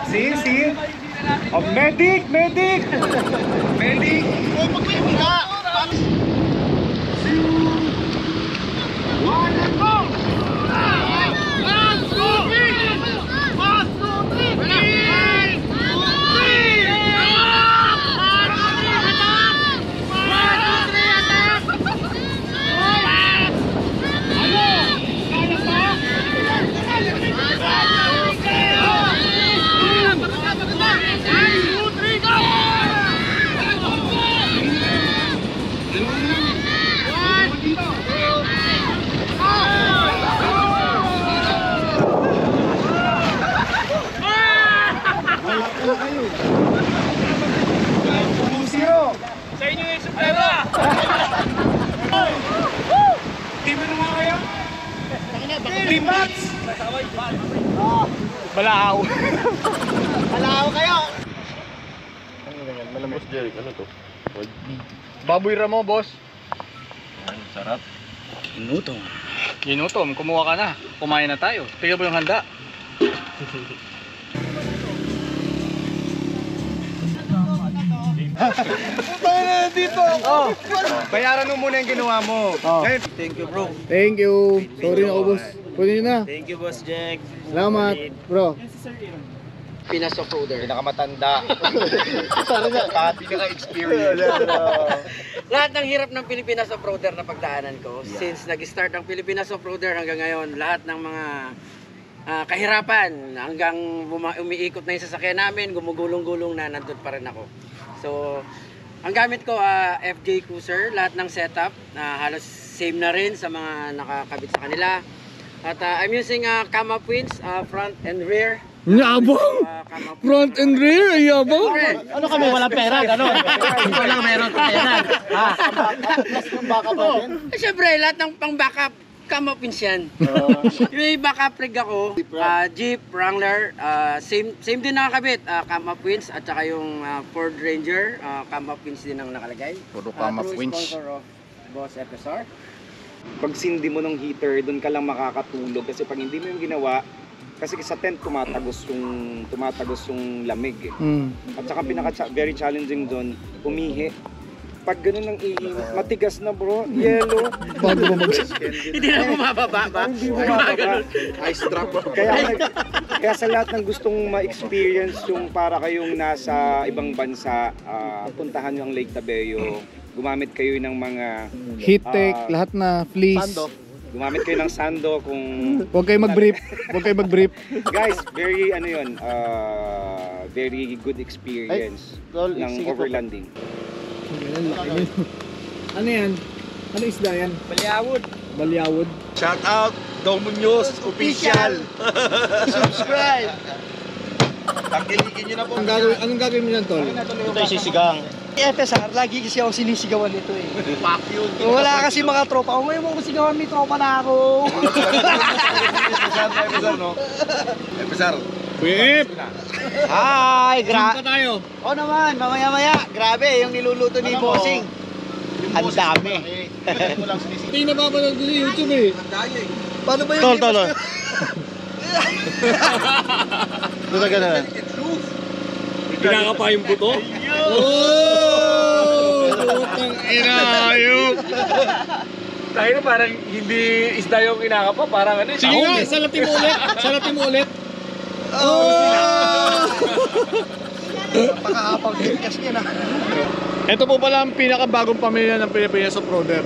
See? Oh, medic! Medic! Medic! Hoy, magpipila! 1, and go! 1, 2, 3! 1, 2, 3! 2-0! Sa inyo yung suplera! Team ano nga kayo? Team Bats! Balaaw. Malaaw kayo! Ano ganyan? Malamig. Boss Jeric, ano to? Baboy ramo, boss. Sarap. Ginutom, kumuha ka na. Kumain na tayo. Tignan mo yung handa. Dito! Oh, bayaran mo muna yung ginawa mo. Okay. Thank you, bro. Thank you. Sorry na ako, boss. Kunin na. Thank you, Boss Jack. Salamat, bro. Pinas Off-Roader. Pinakamatanda. Pinaka-experience. Lahat ng hirap ng Pilipinas Off-Roader na pagdaanan ko, since nag-start ang Pilipinas Off-Roader hanggang ngayon, lahat ng mga kahirapan, hanggang umiikot na yung sasakyan namin, gumugulong-gulong na, nandun pa rin ako. So, ang gamit ko, FJ Cruiser, lahat ng setup, halos same na rin sa mga nakakabit sa kanila. At I'm using Kama Twins, front and rear. Yabang! Front and rear, yabang! Ano kami, walang pera, gano'n? Walang meron ka pera. Siyempre, lahat ng pang backup, Kama Twins yan. May backup rig ako, Jeep, Wrangler, same din nakakabit, Kama Twins at saka yung Ford Ranger, Kama Twins din ang nakalagay. Puro Kama Twins. Sponsor of Boss FSR. Pag sindi mo ng heater, doon ka lang makakatulog kasi pag hindi mo yung ginawa, kasi sa tent tumatagos yung lamig eh. At saka very challenging doon, umihi. Pag ganun ang ihi, matigas na bro, yellow. Bago mo Hindi na bumababa ba? Hindi bumababa. Ice drop. Kaya sa lahat ng gustong ma-experience yung para kayong nasa ibang bansa, puntahan nyo ang Lake Tabello. Gumamit kayo ng mga heat tech, lahat na fleece. Gumamit kayo ng sando kung... Huwag kayo mag-brief. Guys, very very good experience ng overlanding. Ano yan? Ano isda yan? Balyawod. Balyawod. Shout out, Dong Muñoz Official. Subscribe. Tangkilikin nyo na po. Anong gagawin mo yan, Tol? Ito yung sisigang. FSR, lagi kasi ako sinisigawan nito eh. Fuck yun. Wala kasi mga tropa. O ngayon mo sigawan, may tropa na ako. FSR. Whip! Hi! Saan pa tayo? O naman, mamaya-maya. Grabe, yung niluluto ni Bossing. Ang dami. Hindi na papanood ko sa YouTube eh. Paano ba Tol, tol. Doon ka na. Kinakapa yung buto? Oh! Putang inayok! Tayo na parang hindi isda yung kinakapa, parang ano. Sige nga, salatin mo ulit. Salatin mo ulit. Oh! Pakakapag-higkas niya na. Ito po pala ang pinakabagong pamilya ng Pilipinas Off-Roader.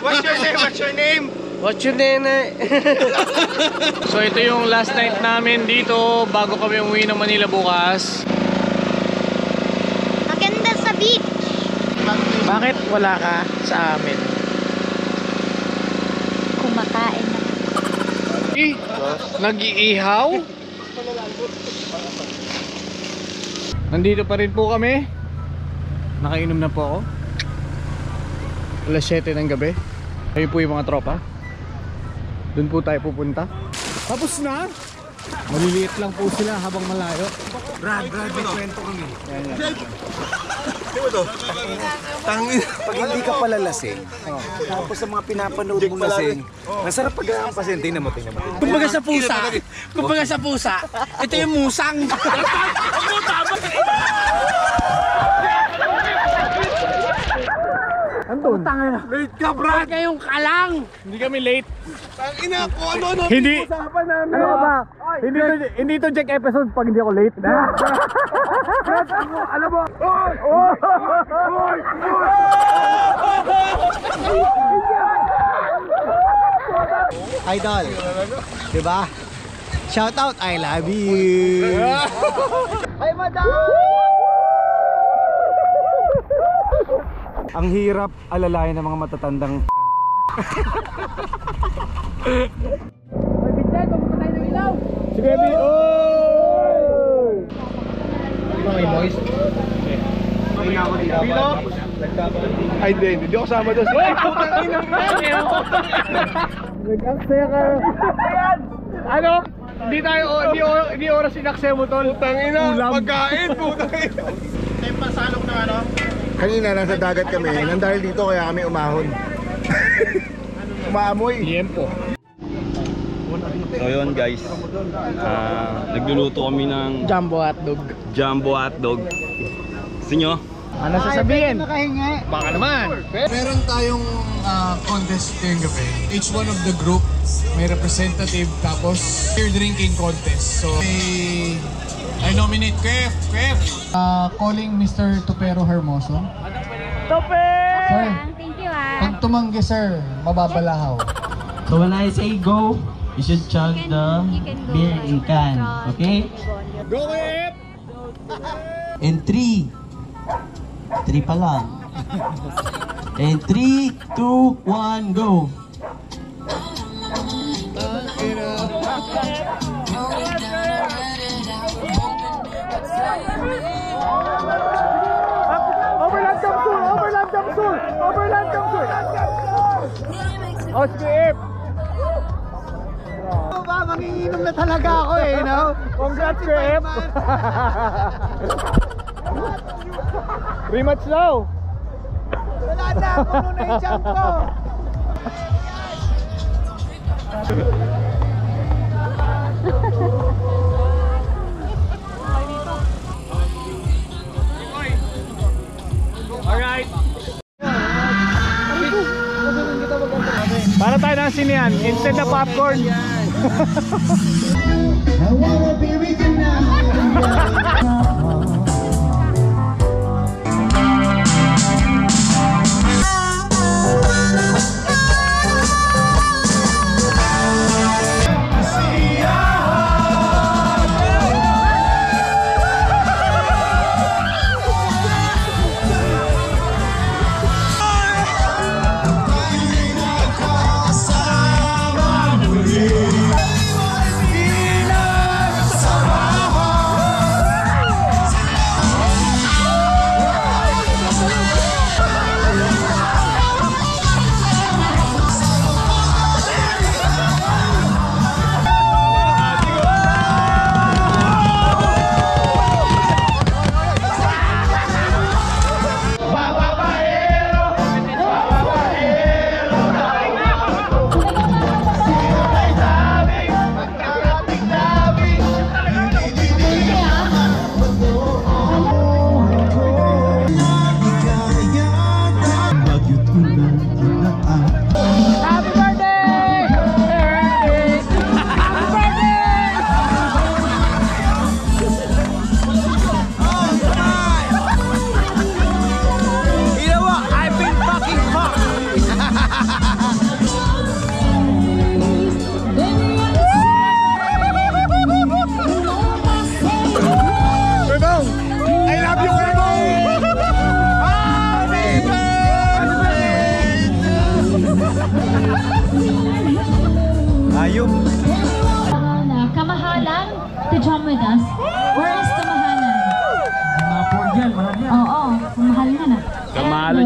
What's your name? What's your name? What's your name? So ito yung last night namin dito bago kami umuwi ng Manila bukas. Maganda sa beach. Bakit wala ka sa amin? Kumakain na. Nag-iihaw? Nandito pa rin po kami. Nakainom na po ako. Alas 7 ng gabi. Ayun po yung mga tropa. Doon po tayo pupunta. Tapos na. Maliliit lang po sila habang malayo. Brad, may kwento kami. Tangin. Pag hindi ka pala lasing, tapos sa mga pinapanood mo lasing, masarap pag-aampasin. Tingnan mo. Kumbaga sa pusa. Kumbaga sa pusa. Ito yung musang. Andun. Late ka, Brad. Kayong kalang. Hindi kami late. Tangina ko, ano Hindi. usapan namin? Ano ka ba? Hindi to Jack episode pag hindi ako late. Alam mo, Idol. Diba? Shout out, I love you. Ay, madam! ang hirap alalayan ng mga matatandang Sige, B. Oh! mga boys. Ay, hindi ako sama doon. Ay, putang ina mo! Nag-aksaya ka. Ano? Hindi oras inaksaya mo, Tol. Putang ina, pagkain, putang ina. Ito yung pasalok ng ano? Kanina nasa dagat kami, nang dahil dito kaya kami umahon. Umaamoy. Tiempo. So yun guys, nagluluto kami ng Jumbo hotdog. jumbo hotdog. Gusto nyo? Ano sasabihin? Nakahinga. Baka naman. Meron tayong contest ngayong gabi. Each one of the group may representative tapos beer drinking contest. So I nominate Kwef. Calling Mr. Tupero Hermoso. Tope! Sir, Thank you pag tumanggi sir, mababalahaw. So when I say go, you should chug the beer in can. Okay? Go it! In 3. 3 pa lang. In 3, 2, 1, go! Overland Capsule! Overland Capsule! Overland Capsule! Oh, skip! Ano ba? Manginginom na talaga ako eh, no? Congrats, skip! Rematch daw! Wala na, puno na yung jump ko. Alright! Para tayo ng sinihan, instead na popcorn. I wanna be with you now.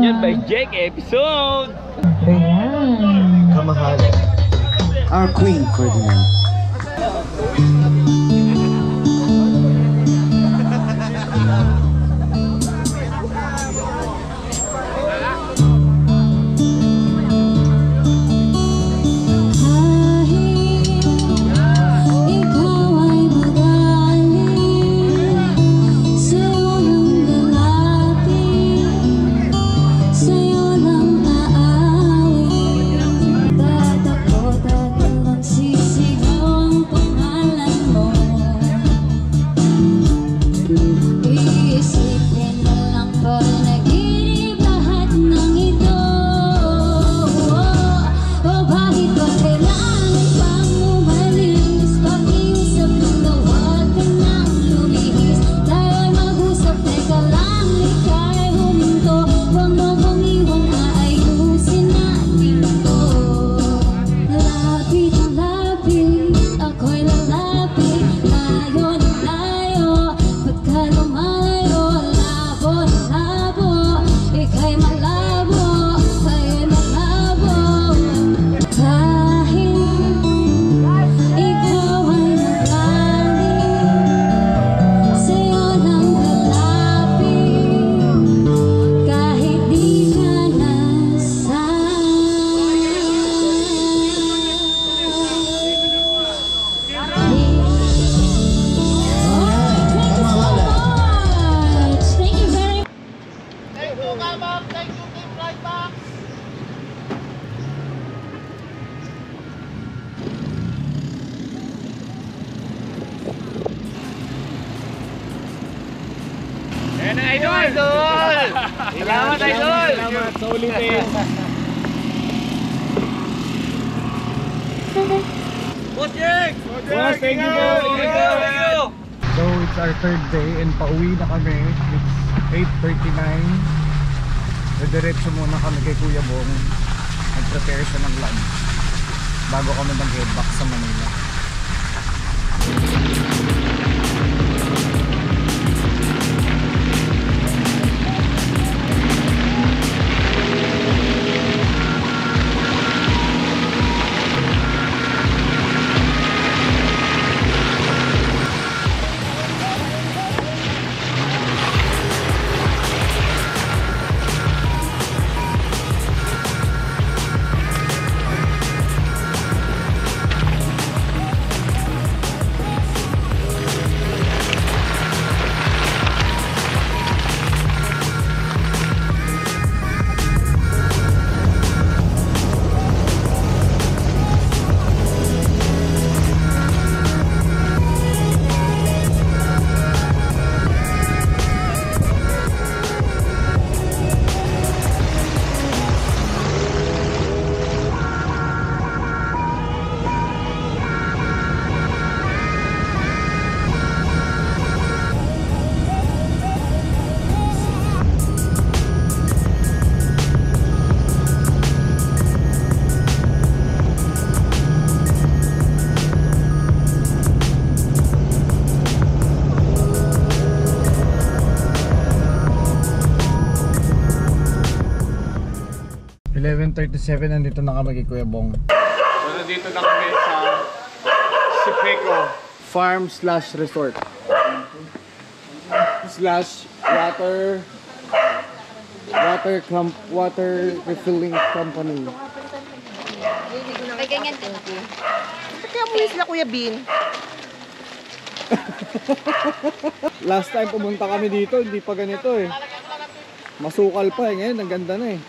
Sponsored by Jake Episode. Kamahalan. Our Queen Ferdinand. Salamat, Idol! Salamat sa ulitin. Boss Jake! Boss, thank you po! Thank you! So it's our third day and pauwi na kami. It's 8:39. Diretso muna kami kay Kuya Bong. Nag-prepare siya ng lunch bago kami mag-head back sa Manila. 11:37, nandito na kami kay Kuya Bong. So nandito na kami sa Sipeco Farm / Resort / water refilling company. May ganyan din. Kaya mo sila Kuya Bin. Last time pumunta kami dito, hindi pa ganito eh. Masukal pa eh, ngayon ang ganda na eh.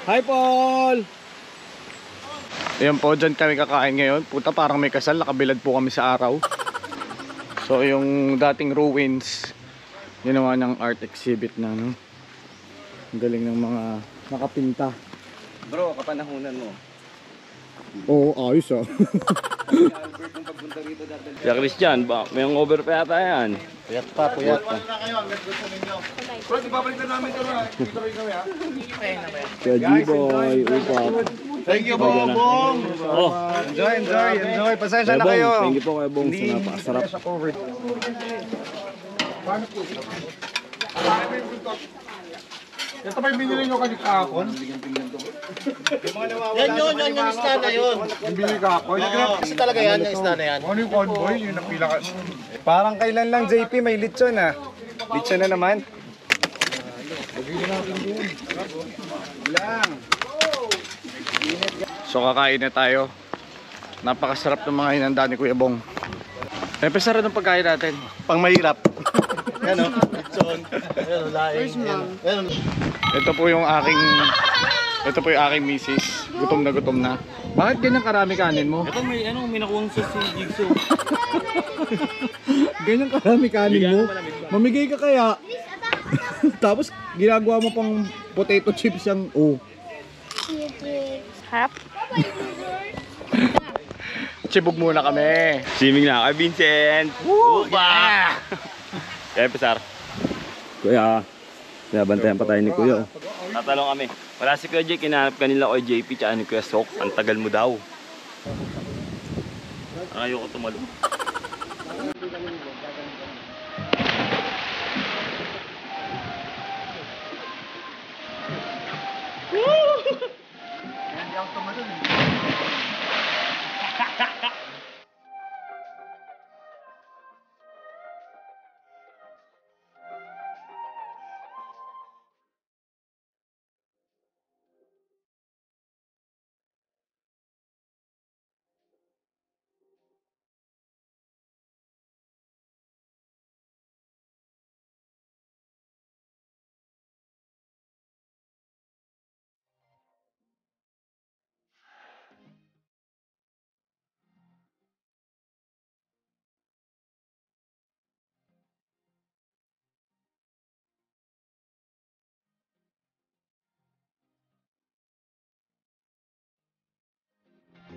Hi Paul! Ayan po, dyan kami kakain ngayon. Puta, parang may kasal, nakabilad po kami sa araw. So yung dating ruins, ginawa ng art exhibit na, no? Ang galing ng mga nakapinta. Bro, kapanahunan mo. Oo, ayos ah. Kaya Christian, may over pa yata yan. Puyat pa, puyat pa. Bro, di babalik na namin ito na. Dito rin kami ha. Kaya G-Boy, upat. Thank you po, Bong. Enjoy. Pasensya na kayo. Thank you po Kuya Bong, sa napakasarap. Ito ba yung binili nyo kahapon? Yan yun, yung isda na yun. Yung binili kahapon? Kasi talaga yan, yung isda na yan. Ano yung convoy? Yung napila ka. Parang kailan lang JP may lechon ah. Lechon na naman. So kakain na tayo. Napakasarap ng mga hinanda ni Kuya Bong. Sarap ng pagkain natin. Pang mahirap. Yan o, lechon. Yan o, laing. Yan o. Ito po yung aking misis. Gutom na. Bakit ganyan karami kanin mo? Ito may nakuwang sauce si Jigsaw. Ganyan karami kanin mo? Mamigay ka kaya? Tapos ginagawa mo pang potato chips yung Harap? Chibog muna kami. Swimming na kay Vincent. Woo! Yeah! Kaya Pesar. Kuya, bantayan pa tayo ni Kuya. Tatalong kami. Wala si Kuya Jake, hinahanap kanila ko JP tsaka ni Kuya Sok. Ang tagal mo daw. Ayoko tumalong.